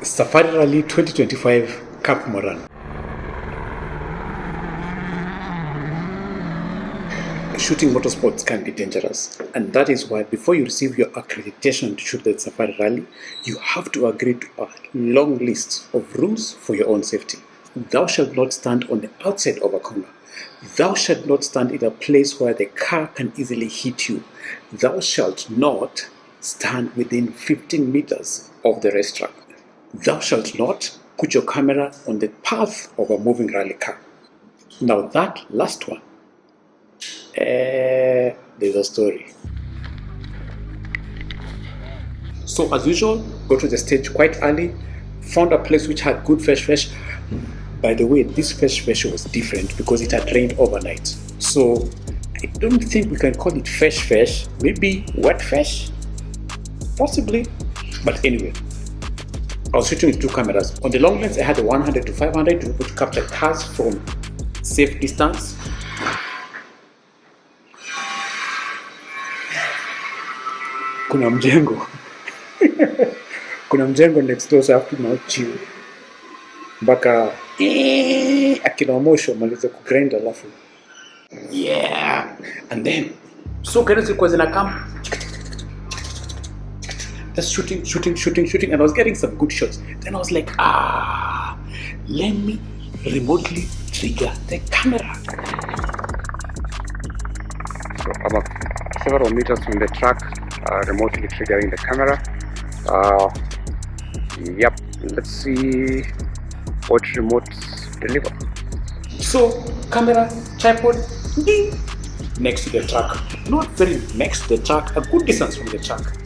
Safari Rally 2025 Cap Moran. Shooting motorsports can be dangerous, and that is why before you receive your accreditation to shoot the Safari Rally, you have to agree to a long list of rules for your own safety. Thou shalt not stand on the outside of a corner. Thou shalt not stand in a place where the car can easily hit you. Thou shalt not stand within 15 meters of the racetrack. Thou shalt not put your camera on the path of a moving rally car. Now that last one, there's a story. So as usual, go to the stage quite early, found a place which had good fresh. By the way, this fresh was different because it had rained overnight. So I don't think we can call it fresh, maybe wet fresh, possibly. But anyway, I was shooting with two cameras. On the long lens, I had a 100 to 500 to capture cars from safe distance. Kuna mjengo. Kuna mjengo next door, so I have to now chill. Mpaka akina mosho maliza kugrind alafu. Yeah. And then so gari zilikuwa zinakam. Just shooting, and I was getting some good shots. Then I was like, let me remotely trigger the camera. So about several meters from the track, remotely triggering the camera. Yep, let's see what remotes deliver. So camera, tripod, ding, next to the track. Not very next to the track, a good distance from the track.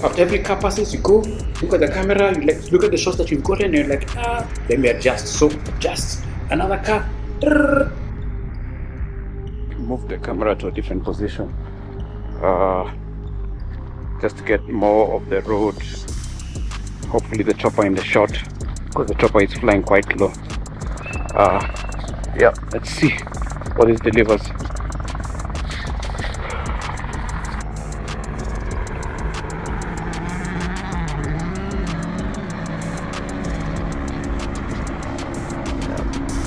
After every car passes, you go look at the camera, you look at the shots that you've gotten, and you're like, let me adjust. So just another car. Move the camera to a different position, just to get more of the road. Hopefully the chopper in the shot, because the chopper is flying quite low. Yeah, let's see what this delivers.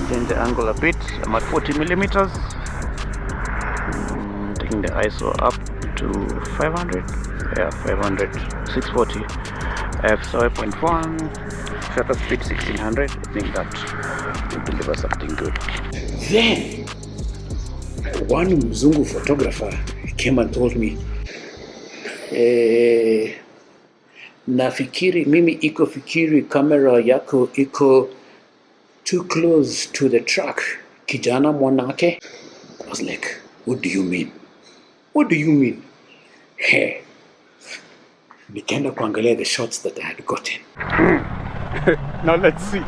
Change the angle a bit. I'm at 40 millimeters. Taking the ISO up to 500. Yeah, 500, 640. f7.1. Shutter speed 1600. I think that will deliver something good. Then one mzungu photographer came and told me, nafikiri mimi iko fikiri kamera yako iko too close to the track, kijana mwanake. I was like, what do you mean? What do you mean? Hey, nikaenda kuangalia the shots that I had gotten. Now let's see.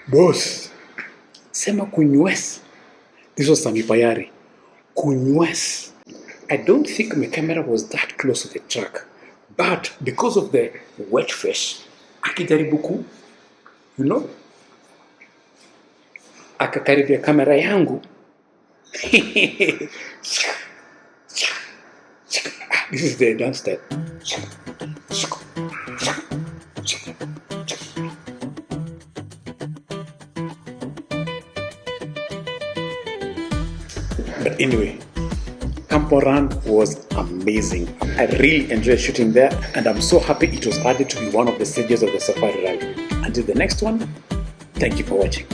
Boss, sema kunywes. This was Sami Payari. Kunywes. I don't think my camera was that close to the track, but because of the wet fish, akijaribu akakaribia kamera yangu. This is the dance step. But anyway, Camp Moran was amazing. I really enjoyed shooting there, and I'm so happy it was added to be one of the stages of the Safari Rally. Until the next one, thank you for watching.